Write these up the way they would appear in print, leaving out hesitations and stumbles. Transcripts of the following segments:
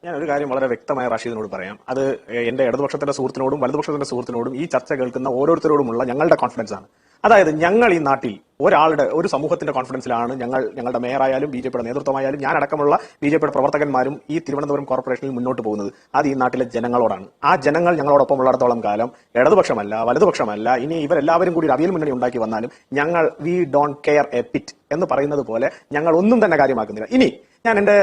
ഞാൻ ഒരു കാര്യം വളരെ വ്യക്തമായ റാഷിദിനോട് പറയാം. അത് എന്റെ ഇടതുപക്ഷത്തിന്റെ സുഹൃത്തിനോടും വലതുപക്ഷത്തിന്റെ സുഹൃത്തിനോടും ഈ ചർച്ച കേൾക്കുന്ന ഓരോരുത്തരോടുമുള്ള ഞങ്ങളുടെ കോൺഫിഡൻസ് ആണ്. അതായത് ഞങ്ങൾ ഈ നാട്ടിൽ ഒരു സമൂഹത്തിന്റെ കോൺഫിഡൻസിലാണ് ഞങ്ങളുടെ മേയറായാലും ബി ജെ പിയുടെ നേതൃത്വമായാലും ഞാൻ അടക്കമുള്ള ബി ജെ പിയുടെ പ്രവർത്തകന്മാരും ഈ തിരുവനന്തപുരം കോർപ്പറേഷനിൽ മുന്നോട്ട് പോകുന്നത്. അത് ഈ നാട്ടിലെ ജനങ്ങളോടാണ്. ആ ജനങ്ങൾ ഞങ്ങളോടൊപ്പം ഉള്ളിടത്തോളം കാലം ഇടതുപക്ഷമല്ല വലതുപക്ഷമല്ല, ഇനി ഇവരെല്ലാവരും കൂടി ഒരു അവിയൽ മുന്നണി ഉണ്ടാക്കി വന്നാലും ഞങ്ങൾ we don't care a bit എന്ന് പറയുന്നത് പോലെ ഞങ്ങൾ ഒന്നും തന്നെ കാര്യമാക്കുന്നില്ല. ഇനി ഞാൻ എന്റെ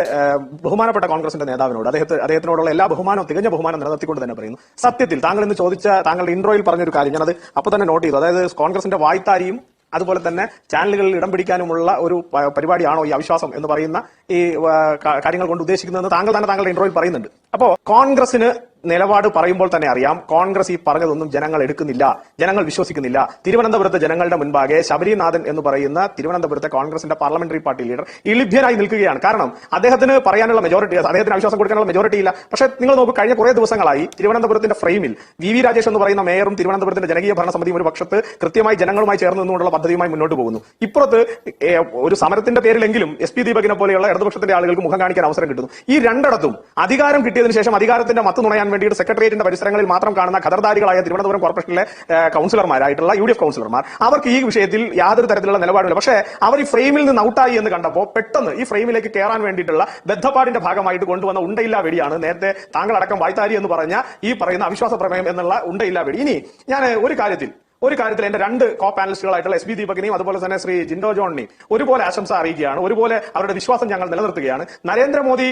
ബഹുമാനപ്പെട്ട കോൺഗ്രസിന്റെ നേതാവിനോട് അദ്ദേഹത്തിനോടുള്ള എല്ലാ ബഹുമാനവും തികഞ്ഞ ബഹുമാനം നിലനിർത്തിക്കൊണ്ട് തന്നെ പറയുന്നു. സത്യത്തിൽ താങ്കൾ ഇന്ന് ചോദിച്ച താങ്കളുടെ ഇൻട്രോയിൽ പറഞ്ഞൊരു കാര്യം ഞാനത് അപ്പൊ തന്നെ നോട്ട് ചെയ്തു. അതായത് കോൺഗ്രസിന്റെ വായ്ത്താരിയും അതുപോലെ തന്നെ ചാനലുകളിൽ ഇടം പിടിക്കാനുമുള്ള ഒരു പരിപാടിയാണോ ഈ അവിശ്വാസം എന്ന് പറയുന്ന ഈ കാര്യങ്ങൾ കൊണ്ട് ഉദ്ദേശിക്കുന്നതെന്ന് താങ്കൾ തന്നെ താങ്കളുടെ ഇൻട്രോയിൽ പറയുന്നുണ്ട്. അപ്പോ കോൺഗ്രസിന് നിലപാട് പറയുമ്പോൾ തന്നെ അറിയാം, കോൺഗ്രസ് ഈ പറഞ്ഞതൊന്നും ജനങ്ങൾ എടുക്കുന്നില്ല, ജനങ്ങൾ വിശ്വസിക്കുന്നില്ല. തിരുവനന്തപുരത്തെ ജനങ്ങളുടെ മുൻപാകെ ശബരിനാഥൻ എന്ന് പറയുന്ന തിരുവനന്തപുരത്തെ കോൺഗ്രസിന്റെ പാർലമെന്ററി പാർട്ടി ലീഡർ ഇളിഭ്യനായി നിൽക്കുകയാണ്. കാരണം അദ്ദേഹത്തിന് പറയാനുള്ള മെജോറിറ്റി, അദ്ദേഹത്തിന് അവിശ്വാസം കൊടുക്കാനുള്ള മെജോറിറ്റി ഇല്ല. പക്ഷേ നിങ്ങൾ നോക്കൂ, കഴിഞ്ഞ കുറെ ദിവസങ്ങളായി തിരുവനന്തപുരത്തിന്റെ ഫ്രെയിമിൽ വി രാജേഷ് എന്ന് പറയുന്ന മേയറും തിരുവനന്തപുരത്തിന്റെ ജനകീയ ഭരണസമിതിയും ഒരു പക്ഷത്ത് കൃത്യമായി ജനങ്ങളുമായി ചേർന്ന് നിന്നുകൊണ്ടുള്ള പദ്ധതിയുമായി മുന്നോട്ട് പോകുന്നു. ഇപ്പുറത്ത് ഒരു സമരത്തിന്റെ പേരിലെങ്കിലും എസ് പി ദീപകിനെ പോലെയുള്ള ഇടതുപക്ഷത്തിന്റെ ആളുകൾക്ക് മുഖം കാണിക്കാൻ അവസരം കിട്ടുന്നു. ഈ രണ്ടിടത്തും അധികാരം കിട്ടിയതിനു ശേഷം അധികാരത്തിന്റെ മത്ത് നുണയാൻ വേണ്ടിയിട്ട് സെക്രട്ടേറിയറ്റിന്റെ പരിസരങ്ങളിൽ മാത്രം കാണുന്ന ഖദർദാരികളായ തിരുവനന്തപുരം കോർപ്പറേഷനിലെ കൌൺസിലർമാരായിട്ടുള്ള UDF കൌൺസിലർമാർ, അവർക്ക് ഈ വിഷയത്തിൽ യാതൊരു തരത്തിലുള്ള നിലപാടില്ല. പക്ഷേ അവർ ഈ ഫ്രെയിമിൽ നിന്ന് ഔട്ടായി എന്ന് കണ്ടപ്പോൾ പെട്ടെന്ന് ഈ ഫ്രെയിമിലേക്ക് കയറാൻ വേണ്ടിയിട്ടുള്ള ബദ്ധപ്പാടിന്റെ ഭാഗമായിട്ട് കൊണ്ടുവന്ന ഉണ്ടയില്ലാ വെടിയാണ് നേരത്തെ താങ്കൾ അടക്കം വായ്ത്താരി എന്ന് പറഞ്ഞ ഈ പറയുന്ന അവിശ്വാസ പ്രമേയം എന്നുള്ള ഉണ്ടയില്ലാ വെടി. ഇനി ഞാൻ ഒരു കാര്യത്തിൽ എന്റെ രണ്ട് കോ പാനലിസ്റ്റുകളായിട്ടുള്ള എസ് ബി ദീപകിനെയും അതുപോലെ തന്നെ ശ്രീ ജിൻഡോ ജോണിനെയും ഒരുപോലെ ആശംസ അറിയിക്കുകയാണ്. ഒരുപോലെ അവരുടെ വിശ്വാസം ഞങ്ങൾ നിലനിർത്തുകയാണ്. നരേന്ദ്രമോദി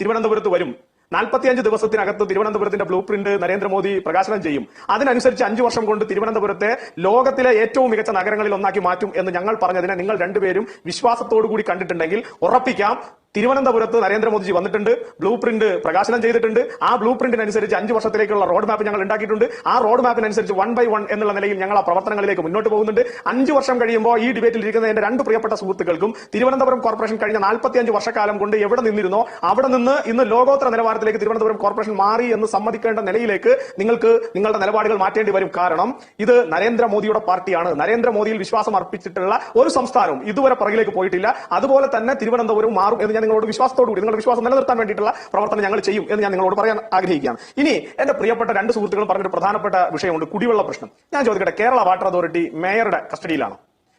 തിരുവനന്തപുരത്ത് വരും. 45 ദിവസത്തിനകത്ത് തിരുവനന്തപുരത്തിന്റെ ബ്ലൂ പ്രിന്റ് നരേന്ദ്രമോദി പ്രകാശനം ചെയ്യും. അതിനനുസരിച്ച് 5 വർഷം കൊണ്ട് തിരുവനന്തപുരത്തെ ലോകത്തിലെ ഏറ്റവും മികച്ച നഗരങ്ങളിൽ ഒന്നാക്കി മാറ്റും എന്ന് ഞങ്ങൾ പറഞ്ഞതിനെ നിങ്ങൾ രണ്ടുപേരും വിശ്വാസത്തോടു കൂടി കണ്ടിട്ടുണ്ടെങ്കിൽ ഉറപ്പിക്കാം, തിരുവനന്തപുരത്ത് നരേന്ദ്രമോദിജി വന്നിട്ടുണ്ട്, ബ്ലൂ പ്രിന്റ് പ്രകാശനം ചെയ്തിട്ടുണ്ട്. ആ ബ്ലൂ പ്രിന്റിനനുസരിച്ച് 5 വർഷത്തിലേക്കുള്ള റോഡ് മാപ്പ് ഞങ്ങൾ ഉണ്ടാക്കിയിട്ടുണ്ട്. ആ റോഡ് മാപ്പിനനുസരിച്ച് 1 by 1 എന്നുള്ള നിലയിൽ ഞങ്ങൾ ആ പ്രവർത്തനങ്ങളിലേക്ക് മുന്നോട്ട് പോകുന്നുണ്ട്. 5 വർഷം കഴിയുമ്പോൾ ഈ ഡിബേറ്റിൽ ഇരിക്കുന്ന എന്റെ രണ്ട് പ്രിയപ്പെട്ട സുഹൃത്തുക്കൾക്കും തിരുവനന്തപുരം കോർപ്പറേഷൻ കഴിഞ്ഞ 45 വർഷക്കാലം കൊണ്ട് എവിടെ നിന്നിരുന്നോ അവിടെ നിന്ന് ഇന്ന് ലോകോത്തര നിലവാരത്തിലേക്ക് തിരുവനന്തപുരം കോർപ്പറേഷൻ മാറി എന്ന് സമ്മതിക്കേണ്ട നിലയിലേക്ക് നിങ്ങൾക്ക് നിങ്ങളുടെ നിലപാടുകൾ മാറ്റേണ്ടി വരും. കാരണം ഇത് നരേന്ദ്രമോദിയുടെ പാർട്ടിയാണ്. നരേന്ദ്രമോദിയിൽ വിശ്വാസം അർപ്പിച്ചിട്ടുള്ള ഒരു സംസ്ഥാനവും ഇതുവരെ പുറകിലേക്ക് പോയിട്ടില്ല. അതുപോലെ തന്നെ തിരുവനന്തപുരം മാറും എന്ന് ഞാൻ നിങ്ങളോട് വിശ്വാസത്തോടുകൂടി, നിങ്ങളുടെ വിശ്വാസം നിലനിർത്താൻ വേണ്ടിയിട്ടുള്ള പ്രവർത്തനം ഞങ്ങൾ ചെയ്യും എന്ന് ഞാൻ നിങ്ങളോട് പറയാൻ ആഗ്രഹിക്കുകയാണ്. ഇനി എന്റെ പ്രിയപ്പെട്ട രണ്ട് സുഹൃത്തുക്കളും പറഞ്ഞൊരു പ്രധാനപ്പെട്ട വിഷയമുണ്ട്, കുടിവെള്ള പ്രശ്നം. ഞാൻ ചോദിക്കട്ടെ, കേരള വാട്ടർ അതോറിറ്റി മേയറുടെ കസ്റ്റഡിയിലാണോ?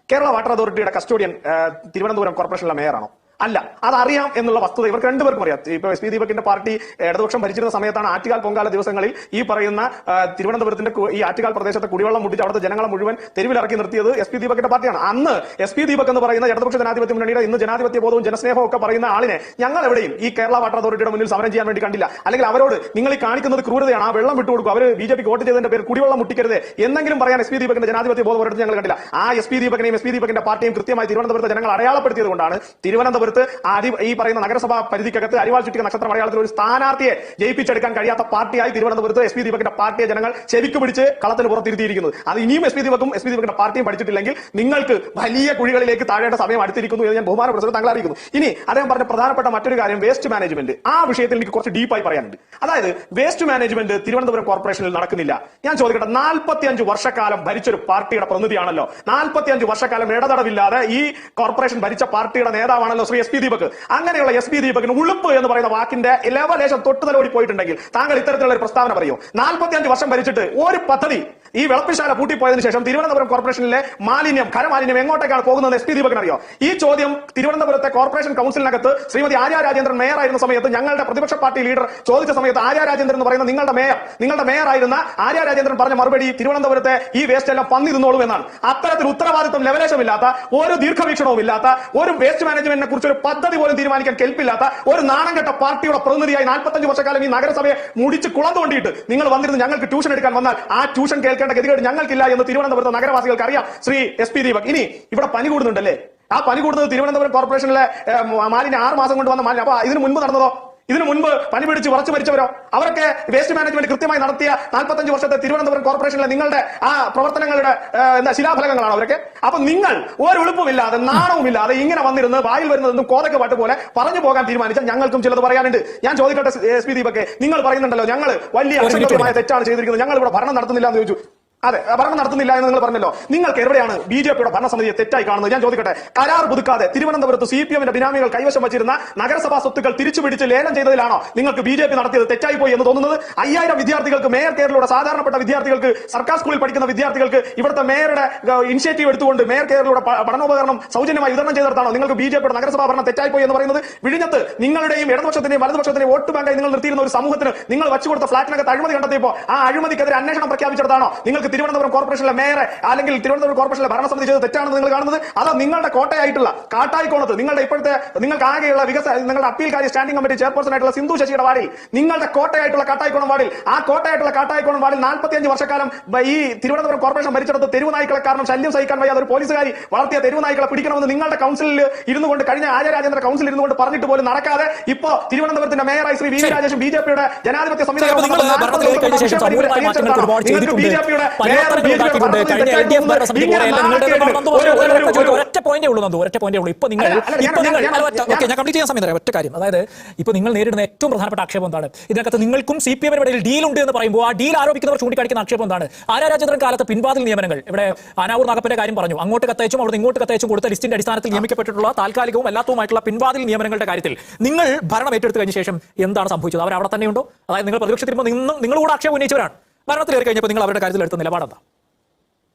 കേരള വാട്ടർ അതോറിറ്റിയുടെ കസ്റ്റോഡിയൻ തിരുവനന്തപുരം കോർപ്പറേഷനിലെ മേയറാണോ? അല്ല. അതറിയാം എന്നുള്ള വസ്തുത ഇവർക്ക് രണ്ടുപേർക്കും അറിയാം. ഇപ്പൊ എസ് പി ദീപകിന്റെ പാർട്ടി ഇടതുപക്ഷം ഭരിച്ചിരുന്ന സമയത്താണ് ആറ്റുകാൽ പൊങ്കാല ദിവസങ്ങളിൽ ഈ പറയുന്ന തിരുവനന്തപുരത്തിന്റെ ഈ ആറ്റുകാൽ പ്രദേശത്തെ കുടിവെള്ളം മുട്ടിച്ച് അവിടുത്തെ ജനങ്ങളെ മുഴുവൻ തെരുവിലിറക്കി നിർത്തിയത് എസ് പി ദീപകിന്റെ പാർട്ടിയാണ്. അന്ന് എസ് പി ദീപക് എന്ന് പറയുന്ന ഇടതുപക്ഷ ജനാധിപത്യ മുന്നണിയുടെ ഇന്ന് ജനാധിപത്യ ബോധവും ജനസ്നേഹവും ഒക്കെ പറയുന്ന ആളിനെ ഞങ്ങൾ എവിടെയും ഈ കേരള വാട്ടർ അതോറിറ്റിയുടെ മുന്നിൽ സമരം ചെയ്യാൻ വേണ്ടി കണ്ടില്ല. അല്ലെങ്കിൽ അവരോട് നിങ്ങൾ ഈ കാണിക്കുന്നത് ക്രൂരതയാണ്, ആ വെള്ളം വിട്ടുകൊടുക്കും, അവർ BJP വോട്ട് ചെയ്തതിന്റെ പേര് കുടിവെള്ളം മുട്ടിക്കരുത് എന്നെങ്കിലും പറയാൻ എസ് പി ദീപകിന്റെ ജനാധിപത്യ ബോധം ഒരിടത്ത് ഞങ്ങൾ കണ്ടില്ല. ആ എസ് പി ദീപകിനെയും എസ് പി ദീപകിന്റെ പാർട്ടിയും കൃത്യമായി തിരുവനന്തപുരത്തെ ജനങ്ങൾ അടയാളപ്പെടുത്തിയത് കൊണ്ടാണ് തിരുവനന്തപുരത്ത് ഈ പറയുന്ന നഗരസഭാ പരിധിക്കകത്ത് അരിവാൾ ചുറ്റിക നക്ഷത്ര മലയാളത്തിൽ ഒരു സ്ഥാനാർത്ഥിയെ ജയിപ്പിച്ചെടുക്കാൻ കഴിയാത്ത പാർട്ടിയായി തിരുവനന്തപുരത്ത് എസ് പി ദീപകിന്റെ പാർട്ടിയെ ജനങ്ങൾ ചെവിക്ക് പിടിച്ച് കളത്തിന് പുറത്തിരുത്തിയിരിക്കുന്നത്. അത് ഇനിയും എസ് പി ദീപകിന്റെ പാർട്ടിയും പഠിച്ചിട്ടില്ലെങ്കിൽ നിങ്ങൾക്ക് വലിയ കുഴികളിലേക്ക് താഴേണ്ട സമയം അടുത്തിരിക്കുന്നു എന്ന് ഞാൻ ബഹുമാനപ്പെടുത്തുന്നത് താങ്കൾ അറിയിക്കുന്നു. ഇനി അദ്ദേഹം പറഞ്ഞ പ്രധാനപ്പെട്ട മറ്റൊരു കാര്യം വേസ്റ്റ് മാനേജ്മെന്റ്. ആ വിഷയത്തിൽ എനിക്ക് കുറച്ച് ഡീപ്പായി പറയാനുണ്ട്. അതായത് വേസ്റ്റ് മാനേജ്മെന്റ് തിരുവനന്തപുരം കോർപ്പറേഷനിൽ നടക്കുന്നില്ല. ഞാൻ ചോദിക്കട്ടെ, 45 വർഷക്കാലം ഭരിച്ചൊരു പാർട്ടിയുടെ പ്രതിനിധിയാണല്ലോ, 45 വർഷക്കാലം ഇടതടവില്ലാതെ ഈ കോർപ്പറേഷൻ ഭരിച്ച പാർട്ടിയുടെ നേതാവാണല്ലോ ശ്രീ എസ് പി ദീപക്. അങ്ങനെയുള്ള എസ് പി ദീപകിന് ഉളുപ്പ് എന്ന് പറയുന്ന വാക്കിന്റെ ലേശം തൊട്ടുതലോടി പോയിട്ടുണ്ടെങ്കിൽ താങ്കൾ ഇത്തരത്തിലുള്ള ഒരു പ്രസ്താവന പറയോ? 45 വർഷം ഭരിച്ചിട്ട് ഒരു പദ്ധതി ഈ വിളപ്പിശാല പൂട്ടിപ്പോയതിനു ശേഷം തിരുവനന്തപുരം കോർപ്പറേഷനിലെ ഖരമാലിന്യം എങ്ങോട്ടേക്കാണ് പോകുന്നത് എസ് പി ദീപകിന് അറിയോ? ഈ ചോദ്യം തിരുവനന്തപുരത്തെ കോർപ്പറേഷൻ കൌൺസിലിനകത്ത് ശ്രീമതി ആര്യ രാജേന്ദ്രൻ മേയർ ആയിരുന്ന സമയത്ത് ഞങ്ങളുടെ പ്രതിപക്ഷ പാർട്ടി ലീഡർ ചോദിച്ച സമയത്ത് ആര്യ രാജേന്ദ്രൻ എന്ന് പറയുന്ന നിങ്ങളുടെ മേയർ ആയിരുന്ന ആര്യ രാജേന്ദ്രൻ പറഞ്ഞ മറുപടി തിരുവനന്തപുരത്തെ ഈ വേസ്റ്റ് എല്ലാം പന്നി തിന്നോളൂ എന്നാണ്. അത്തരത്തിൽ ഉത്തരവാദിത്വം ലെവലേശമില്ലാത്ത, ഒരു ദീർഘവീക്ഷണവും ഇല്ലാത്ത, ഒരു വേസ്റ്റ് മാനേജ്മെന്റിനെ കുറിച്ച് ഒരു പദ്ധതി പോലും തീരുമാനിക്കാൻ കെൽപ്പില്ലാത്ത ഒരു നാണംകെട്ട പാർട്ടിയുടെ പ്രതിനിധിയായി 45 വർഷക്കാലം ഈ നഗരസഭയെ മുടിച്ച് കുളം തോണ്ടിയിട്ട് നിങ്ങൾ വന്നിരുന്ന് ഞങ്ങൾക്ക് ട്യൂഷൻ എടുക്കാൻ വന്നാൽ ആ ട്യൂഷൻ കേൾക്കേണ്ട ഗതികേട് ഞങ്ങൾക്കില്ല എന്ന് തിരുവനന്തപുരത്തെ നഗരവാസികൾക്ക് അറിയാം ശ്രീ എസ് പി ദീപക്. ഇനി ഇവിടെ പനി കൂടുന്നുണ്ടല്ലേ? ആ പനി കൂടുന്നത് തിരുവനന്തപുരം കോർപ്പറേഷനിലെ മാലിന്യം 6 മാസം കൊണ്ട് വന്ന മാലിന്യം. അപ്പൊ ഇതിനു മുൻപ് നടന്നതോ? ഇതിനു മുൻപ് പനി പിടിച്ച് ഉറച്ചു മരിച്ചവരോ? അവരൊക്കെ വേസ്റ്റ് മാനേജ്മെന്റ് കൃത്യമായി നടത്തിയ 45 വർഷത്തെ തിരുവനന്തപുരം കോർപ്പറേഷനിലെ നിങ്ങളുടെ ആ പ്രവർത്തനങ്ങളുടെ ശിലാഫലങ്ങളാണ് അവരൊക്കെ. അപ്പൊ നിങ്ങൾ ഒരു എളുപ്പമില്ലാതെ നാണവുമില്ലാതെ ഇങ്ങനെ വന്നിരുന്ന് വായിൽ വരുന്നതെന്നും കോതക്ക് പാട്ട് പോലെ പറഞ്ഞു പോകാൻ തീരുമാനിച്ചാൽ ഞങ്ങൾക്കും ചിലത് പറയാനുണ്ട്. ഞാൻ ചോദിക്കട്ടെ എസ് പി ദീപക്, നിങ്ങൾ പറയുന്നുണ്ടല്ലോ ഞങ്ങൾ വലിയ അസംഗതമായ തെറ്റാണ് ചെയ്തിരിക്കുന്നത്, ഞങ്ങൾ ഇവിടെ ഭരണം നടത്തുന്നില്ല എന്ന് ചോദിച്ചു. അതെ, ഭരണം നടത്തുന്നില്ല എന്ന് നിങ്ങൾ പറഞ്ഞല്ലോ. നിങ്ങൾക്ക് എവിടെയാണ് ബിജെപിയുടെ ഭരണസമിതിയെ തെറ്റായി കാണുന്നത്? ഞാൻ ചോദിക്കട്ടെ, കരാർ പുതുക്കാതെ തിരുവനന്തപുരത്ത് സിപിഎമ്മിന്റെ ബിനാമികൾ കൈവശം വെച്ചിരുന്ന നഗരസഭാ സ്വത്തുക്കൾ തിരിച്ചുപിടിച്ച് ലേലം ചെയ്തതിലാണോ നിങ്ങൾക്ക് ബിജെപി നടത്തിയത് തെറ്റായി പോയി എന്ന് തോന്നുന്നത്? 5000 വിദ്യാർത്ഥികൾക്ക്, മേയർ കെയറിലൂടെ സാധാരണപ്പെട്ട വിദ്യാർത്ഥികൾക്ക്, സർക്കാർ സ്കൂളിൽ പഠിക്കുന്ന വിദ്യാർത്ഥികൾക്ക് ഇവിടുത്തെ മേയറുടെ ഇനിഷ്യേറ്റീവ് എടുത്തുകൊണ്ട് മേയർ കെയറിലൂടെ പഠനോപകരണം സൗജന്യമായി വിതരണം ചെയ്തിടത്താണോ നിങ്ങൾക്ക് ബിജെപിയുടെ നഗരസഭാ ഭരണം തെറ്റായി പോയി എന്ന് പറയുന്നത്? വിഴിഞ്ഞത്ത് നിങ്ങളുടെയും ഇടതുപക്ഷത്തിന്റെയും വലതുപക്ഷത്തിന്റെയും വോട്ട് ബാങ്കായി നിങ്ങൾ നിർത്തിയിരുന്ന ഒരു സമൂഹത്തിന് നിങ്ങൾ വെച്ചുകൊടുത്ത ഫ്ളാറ്റിനകത്ത് അഴിമതി കണ്ടെത്തിയപ്പോൾ ആ അഴിമതിക്കെതിരെ അന്വേഷണം പ്രഖ്യാപിച്ചെടുത്താണോ നിങ്ങൾക്ക് തിരുവനന്തപുരം കോർപ്പറേഷനിലെ മേയറെ അല്ലെങ്കിൽ തിരുവനന്തപുരം കോർപ്പറേഷനിലെ ഭരണസമിതി ചെയ്ത് തെറ്റാണെന്ന് നിങ്ങൾ കാണുന്നത്? അതോ നിങ്ങളുടെ കോട്ടയായിട്ടുള്ള കാട്ടായിക്കോണത്ത് നിങ്ങളുടെ ഇപ്പോഴത്തെ നിങ്ങൾക്ക് ആകെയുള്ള നിങ്ങളുടെ അപ്പീൽക്കാരി സ്റ്റാൻഡിംഗ് കമ്മിറ്റി ചെയർപേഴ്സൺ ആയിട്ടുള്ള സിന്ധു ശശിയുടെ വാർഡിൽ, നിങ്ങളുടെ കോട്ടയായിട്ടുള്ള കാട്ടായിക്കോണം വാർഡിൽ, ആ കോട്ടയായിട്ടുള്ള കാട്ടായിക്കോണം വാർഡിൽ 45 വർഷക്കാലം ഈ തിരുവനന്തപുരം കോർപ്പറേഷൻ ഭരിച്ചെടുത്ത് തെരുവുനായ്ക്കളെ കാരണം ശല്യം സഹിക്കാൻ വയ്യാതെ ഒരു പോലീസുകാരി വളർത്തിയ തെരുവുനായ്ക്കളെ പിടിക്കണമെന്ന് നിങ്ങളുടെ കൗൺസിലിൽ ഇരുന്നു കൊണ്ട്, കഴിഞ്ഞ ആര്യരാജേന്ദ്ര കൗൺസിൽ ഇരുന്നു കൊണ്ട് പറഞ്ഞിട്ട് പോലും നടക്കാതെ ഇപ്പോ തിരുവനന്തപുരത്തിന്റെ മേയറായി ശ്രീ വി വി രാജേഷും ബിജെപിയുടെ ജനാധിപത്യ സംവിധാനം ഒറ്റ പോയിന്റേ ഉള്ളൂ നന്ദു, ഒറ്റ പോയിന്റേ ഉള്ളൂ. ഇപ്പൊ നിങ്ങൾ ഞാൻ കംപ്ലീറ്റ് ചെയ്യാൻ സമയം തരാം. ഒറ്റ കാര്യം, അതായത് ഇപ്പൊ നിങ്ങൾ നേരിടുന്ന ഏറ്റവും പ്രധാനപ്പെട്ട ആക്ഷേപം എന്താണ്? ഇതിനകത്ത് നിങ്ങൾക്കും സിപിഎമ്മിനും ഇടയിൽ ഡീൽ ഉണ്ട് എന്ന് പറയുമ്പോൾ ആ ഡീൽ ആരോപിക്കുന്നവർ ചൂണ്ടിക്കാണിക്കുന്ന ആക്ഷേപം എന്താണ്? ആര്യരാജേന്ദ്രൻ കാലത്ത് പിൻവാതിൽ നിയമനങ്ങൾ, ഇവിടെ ആനാവൂർ നാഗപ്പന്റെ കാര്യം പറഞ്ഞു, അങ്ങോട്ട് കത്തയച്ചും അവിടെ ഇങ്ങോട്ട് കത്തയച്ചും കൊടുത്ത ലിസ്റ്റിന്റെ അടിസ്ഥാനത്തിൽ നിയമിക്കപ്പെട്ടിട്ടുള്ള താൽക്കാലികവും അല്ലാത്തതുമായിട്ടുള്ള പിൻവാതിൽ നിയമനങ്ങളുടെ കാര്യത്തിൽ നിങ്ങൾ ഭരണം ഏറ്റെടുത്ത് കഴിഞ്ഞ ശേഷം എന്താണ് സംഭവിച്ചത്? അവർ അവിടെ തന്നെയുണ്ടോ? അതായത് നിങ്ങൾ പ്രതിപക്ഷത്തിരുമ്പോൾ നിങ്ങൾ കൂടെ ആക്ഷേപം ഉന്നയിച്ചവരാണ്. ഭരണത്തിലേറി കഴിഞ്ഞപ്പോൾ നിങ്ങൾ അവരുടെ കാര്യത്തിൽ എടുത്ത നിലപാടെന്താ?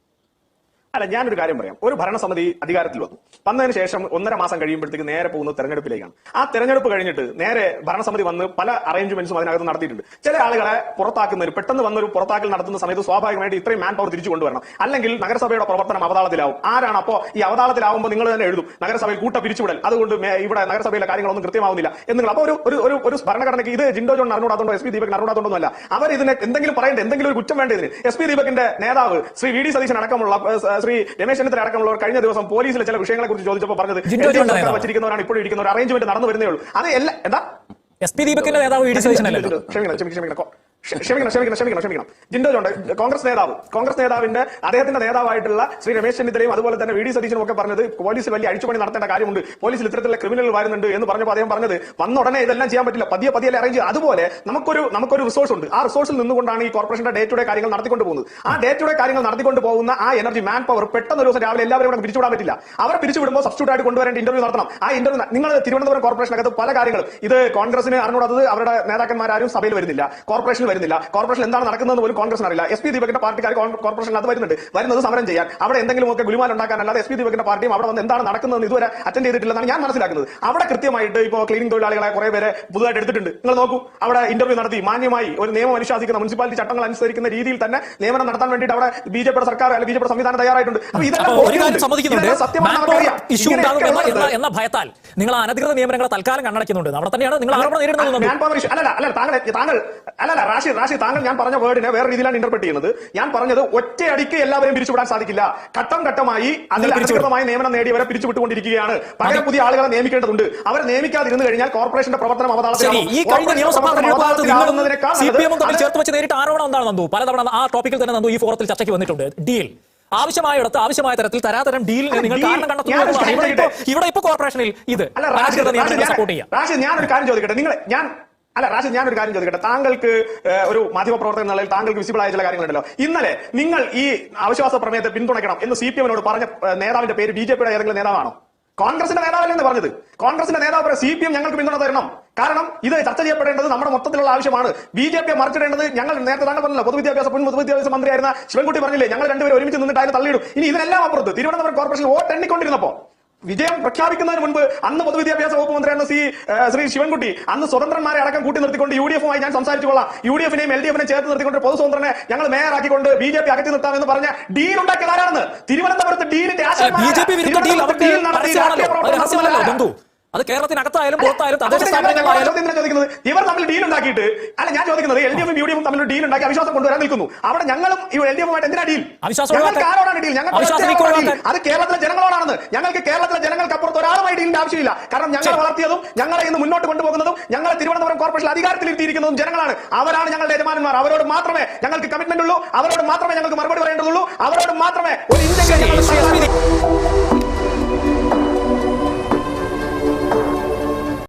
അല്ല, ഞാനൊരു കാര്യം പറയാം. ഒരു ഭരണസമിതി അധികാരത്തിൽ വന്നതിന് ശേഷം 1.5 മാസം കഴിയുമ്പോഴത്തേക്ക് നേരെ പോകുന്നത് തെരഞ്ഞെടുപ്പിലേക്കാണ്. ആ തെരഞ്ഞെടുപ്പ് കഴിഞ്ഞിട്ട് നേരെ ഭരണസമിതി വന്ന് പല അറേഞ്ച്മെന്റ്സും അതിനകത്ത് നടത്തിയിട്ടുണ്ട്. ചില ആളുകളെ പുറത്താക്കുന്നതിന്, പെട്ടെന്ന് വന്നൊരു പുറത്താക്കൽ നടത്തുന്ന സമയത്ത് സ്വാഭാവികമായിട്ട് ഇത്രയും മാൻ പവർ തിരിച്ചു കൊണ്ടുവരണം, അല്ലെങ്കിൽ നഗരസഭയുടെ പ്രവർത്തനം അവതാളത്തിലാവും. ആരാണ് അപ്പോ ഈ അവതാളത്തിലാവുമ്പോൾ നിങ്ങൾ തന്നെ എഴുതും നഗരസഭയിൽ കൂട്ട പിരിച്ചുവിടൽ, അതുകൊണ്ട് ഇവിടെ നഗരസഭയിലെ കാര്യങ്ങളൊന്നും കൃത്യമാവുന്നില്ല എന്ന്. അപ്പൊ ഒരു ഭരണഘടനയ്ക്ക് ഇത് ജിൻഡോ ജോൺ അറിഞ്ഞൂടാത്തോണ്ടോ എസ് പി ദീപക് അറിഞ്ഞൂടാത്തോണ്ടോ? അവർ ഇതിനെ എന്തെങ്കിലും പറയേണ്ടത്, എന്തെങ്കിലും ഒരു കുറ്റം വേണ്ടതിന് എസ് പി ദീപകിന്റെ നേതാവ് ശ്രീ വി ഡി സതീശൻ അടക്കമുള്ള ശ്രീ രമേശ് ചെന്നിത്തല അടക്കമുള്ളവർ കഴിഞ്ഞ ദിവസം പോലീസിലെ ചില വിഷയങ്ങളെ കുറിച്ച് ചോദിച്ചപ്പോൾ പറഞ്ഞത് വെച്ചിരിക്കുന്നവരാണ് ഇപ്പോഴും ഇരിക്കുന്ന ഒരു അറേഞ്ച്മെന്റ് നടന്നു വരുന്നേ ഉള്ളൂ. അത് എല്ലാ എന്താ എസ് പി ദീപകിന്റെ നേതാവ് വി ഡി സതീശൻ അല്ലല്ലോ. ക്ഷമിക്കണം ജിൻഡോ ജോൺ കോൺഗ്രസ് നേതാവിന്റെ അദ്ദേഹത്തിന്റെ നേതാവായിട്ടുള്ള ശ്രീ രമേശ് ചെന്നിത്തലയും അതുപോലെ തന്നെ വി ഡി സതീശനും ഒക്കെ പറഞ്ഞത് പോലീസിൽ വലിയ അഴിച്ചുപണി നടത്തേണ്ട കാര്യമുണ്ട്, പോലീസിൽ ഇത്തരത്തിലുള്ള ക്രിമിനൽ വരുന്നുണ്ട് എന്ന് പറഞ്ഞപ്പോൾ അദ്ദേഹം പറഞ്ഞത് വന്ന ഉടനെ ഇതെല്ലാം ചെയ്യാൻ പറ്റില്ല, പതിയെ അറേഞ്ച് ചെയ്യുക. അതുപോലെ നമുക്കൊരു റിസോഴ്സ് ഉണ്ട്. ആ റിസോഴ്സിൽ നിന്നുകൊണ്ടാണ് ഈ കോർപ്പറേഷന്റെ ഡേ ടു ഡേ കാര്യങ്ങൾ നടത്തിക്കൊണ്ട് പോകുന്നത്. ആ ഡേ ടു ഡേ കാര്യങ്ങൾ നടത്തിക്കൊണ്ട് പോകുന്ന ആ എനർജി, മാൻ പവർ പെട്ടെന്ന് ഒരു ദിവസം രാവിലെ എല്ലാവരും കൂടെ പിരിച്ചുവിടാൻ പറ്റില്ല. അവർ പിരിച്ചുവിടുമ്പോൾ സബ്സ്റ്റിറ്റ്യൂട്ട് ആയിട്ട് കൊണ്ടുവരേണ്ട ഇന്റർവ്യൂ നടത്തണം. ആ ഇന്റർവ്യൂ നിങ്ങൾ തിരുവനന്തപുരം കോർപ്പറേഷനകത്ത് പല കാര്യങ്ങളും ഇത് കോൺഗ്രസിന് അറിഞ്ഞൂടാത്തത്, അവരുടെ നേതാക്കന്മാരും സഭയിൽ വരുന്നില്ല, കോർപ്പറേഷൻ എന്താണ് നടക്കുന്നതെന്ന് പോലും കോൺഗ്രസിന് അറിയില്ല. എസ് പി ദീപകിന്റെ പാർട്ടിക്കാർ കോർപ്പറേഷനിൽ അത് വരുന്നത് സമരം ചെയ്യാൻ, അവിടെ എന്തെങ്കിലുമൊക്കെ ഗുലുമാൽ ഉണ്ടാക്കാൻ, അല്ലാതെ എസ് പി ദീപകിന്റെ പാർട്ടിയും അവിടെ വന്ന് എന്താണ് നടക്കുന്നതെന്ന് ഇതുവരെ അറ്റൻഡ് ചെയ്തിട്ടില്ലെന്നാണ് ഞാൻ മനസ്സിലാക്കുന്നത്. അവിടെ കൃത്യമായിട്ട് ഇപ്പോൾ ക്ലീനിംഗ് തൊഴിലാളികളെ കുറെ പേരെ പുതുതായിട്ട് എടുത്തിട്ടുണ്ട്. നിങ്ങൾ നോക്കൂ, അവിടെ ഇന്റർവ്യൂ നടത്തി മാന്യമായി ഒരു നിയമം അനുശാസിക്കുന്ന, മുനിസിപ്പാലിറ്റി ചട്ടങ്ങൾ അനുസരിക്കുന്ന രീതിയിൽ തന്നെ നിയമനം നടത്താൻ വേണ്ടിയിട്ട് അവിടെ ബിജെപിയുടെ സർക്കാർ അല്ലെങ്കിൽ ബിജെപിയുടെ സംവിധാനം തയ്യാറായിട്ടുണ്ട്. എന്ന ഭയത്താൽ നിങ്ങൾ അനധികൃത നിയമനങ്ങളെ തൽക്കാലം കണ്ണടയ്ക്കുന്നുണ്ട്. അവിടെ തന്നെയാണ് നിങ്ങൾ ആരോപണം റാഷി താങ്കൾ ഞാൻ പറഞ്ഞ വേർഡിനെ വേറെ രീതിയിലാണ് ഇന്റർപ്രറ്റ് ചെയ്യുന്നത്. ഞാൻ പറഞ്ഞത് ഒറ്റയടിക്ക് എല്ലാവരെയും പിരിച്ചുവിടാൻ സാധിക്കില്ല. ഘട്ടം ഘട്ടമായി അതിൽ അനധികൃതമായ നിയമനം നേടിയവരെ പിരിച്ചുവിട്ടുകൊണ്ടിരിക്കുകയാണ്. പകരം പുതിയ ആളുകളെ നിയമിക്കേണ്ടതുണ്ട്. അവരെ നിയമിക്കാതിരുന്നു കഴിഞ്ഞാൽ കോർപ്പറേഷന്റെ പ്രവർത്തനം അവതാളത്തിലാവും. ചേർത്ത് വെച്ച് നേരിട്ട് ആരോപണം എന്താണ് നന്ദു? പലതവണ ആ ടോപ്പിക്കിൽ തന്നെ നന്ദു ഈ ഫോറത്തിൽ ചർച്ചയ്ക്ക് വന്നിട്ടുണ്ട്. ഡീൽ ആവശ്യമായിടത്ത് ആവശ്യമായ തരത്തിൽ തരാതരം ഡീൽ നിങ്ങൾ കാരണം കണ്ടെത്തുന്നു. ഇവിടെ ഇപ്പൊ കോർപ്പറേഷനിൽ ഇത് സപ്പോർട്ട് ചെയ്യാം. ഞാനൊരു കാര്യം ചോദിക്കട്ടെ, ഞാനൊരു കാര്യം ചോദിക്കട്ടെ. താങ്കൾക്ക് ഒരു മാധ്യമപ്രവർത്തകൻ എന്ന നിലയിൽ താങ്കൾക്ക് വിസിബിൾ ആയ ചില കാര്യങ്ങളുണ്ടല്ലോ. ഇന്നലെ നിങ്ങൾ ഈ അവിശ്വാസ പ്രമേയത്തെ പിന്തുണയ്ക്കണം എന്ന് സിപിഎമ്മിനോട് പറഞ്ഞ നേതാവിന്റെ പേര് ബിജെപിയുടെ ഏതെങ്കിലും നേതാവാണോ? കോൺഗ്രസിന്റെ നേതാവല്ലെന്ന് പറഞ്ഞത്. കോൺഗ്രസിന്റെ നേതാവ് സിപിഎം ഞങ്ങൾക്ക് പിന്തുണ തരണം, കാരണം ഇത് ചർച്ച ചെയ്യപ്പെടേണ്ടത് നമ്മുടെ മൊത്തത്തിലുള്ള ആവശ്യമാണ്. ബിജെപിയെ മറിച്ചിടേണ്ടത് ഞങ്ങൾ നേരത്തെ താങ്കൾ പറഞ്ഞില്ല, പൊതുവിദ്യാഭ്യാസ മന്ത്രിയായിരുന്ന ശിവൻകുട്ടി പറഞ്ഞില്ലേ, ഞങ്ങൾ രണ്ടുപേരും ഒരുമിച്ച് നിന്നിട്ട് അതിന് തള്ളിയിടും. ഇനി ഇതിനെല്ലാം അപ്പുറത്ത് തിരുവനന്തപുരം കോർപ്പറേഷൻ വോട്ട് എണ്ണിക്കൊണ്ടിരുന്നപ്പോ വിജയം പ്രഖ്യാപിക്കുന്നതിന് മുൻപ് അന്ന് പൊതുവിദ്യാഭ്യാസ വകുപ്പ് മന്ത്രിയായിരുന്ന ശ്രീ ശിവൻകുട്ടി അന്ന് സ്വതന്ത്രന്മാരെ അടക്കം കൂട്ടി നിർത്തിക്കൊണ്ട് യുഡിഎഫുമായി ഞാൻ സംസാരിച്ചു കൊള്ളാം, യുഡിഎഫിനെയും എൽഡിഎഫിനെയും ചേർത്ത് നിർത്തിക്കൊണ്ട് പൊതു സ്വതന്ത്രനെ ഞങ്ങൾ മേയറാക്കിക്കൊണ്ട് ബിജെപി അകറ്റി നിർത്താമെന്ന് പറഞ്ഞ ഡീൽ ഉണ്ടാക്കിയത് ആരാണെന്ന്? തിരുവനന്തപുരത്ത് ഡീലിന്റെ അത് കേരളത്തിനകത്തായാലും പുറത്തായാലും തദ്ദേശ സ്ഥാപനങ്ങളായാലും ചോദിക്കുന്നത് ഇവർ തമ്മിൽ ഡീൽ ഉണ്ടാക്കിയിട്ട് അല്ല. ഞാൻ ചോദിക്കുന്നത് എൽഡിഎഫും യുഡിഎഫും തമ്മിൽ ഡീൽ ഉണ്ടാക്കി അവിശ്വാസം കൊണ്ടുവരാൻ നിൽക്കുന്നു. അവിടെ ഞങ്ങളും എൽഡിഎഫുമായിട്ട് എന്തിനാ ഡീൽ? ഞങ്ങൾക്ക് ആരോടാണ് ഡീൽ? അത് കേരളത്തിലെ ജനങ്ങളോടാണെന്ന്. ഞങ്ങൾക്ക് കേരളത്തിലെ ജനങ്ങൾക്ക് അപ്പുറത്ത് ഒരാളുമായി ഡീലിന്റെ ആവശ്യമില്ല. കാരണം ഞങ്ങൾ വളർത്തിയതും ഞങ്ങളെ ഇന്ന് മുന്നോട്ട് കൊണ്ടുപോകുന്നതും ഞങ്ങളെ തിരുവനന്തപുരം കോർപ്പറേഷൻ അധികാരത്തിലിരുത്തിയിരിക്കുന്നതും ജനങ്ങളാണ്. അവരാണ് ഞങ്ങളുടെ യജമാനന്മാർ. അവരോട് മാത്രമേ ഞങ്ങൾക്ക് കമ്മിറ്റ്മെന്റ് ഉള്ളൂ. അവരോട് മാത്രമേ ഞങ്ങൾക്ക് മറുപടി പറയേണ്ടതുള്ളൂ. അവരോട് മാത്രമേ ഒരു ഇന്ത്യ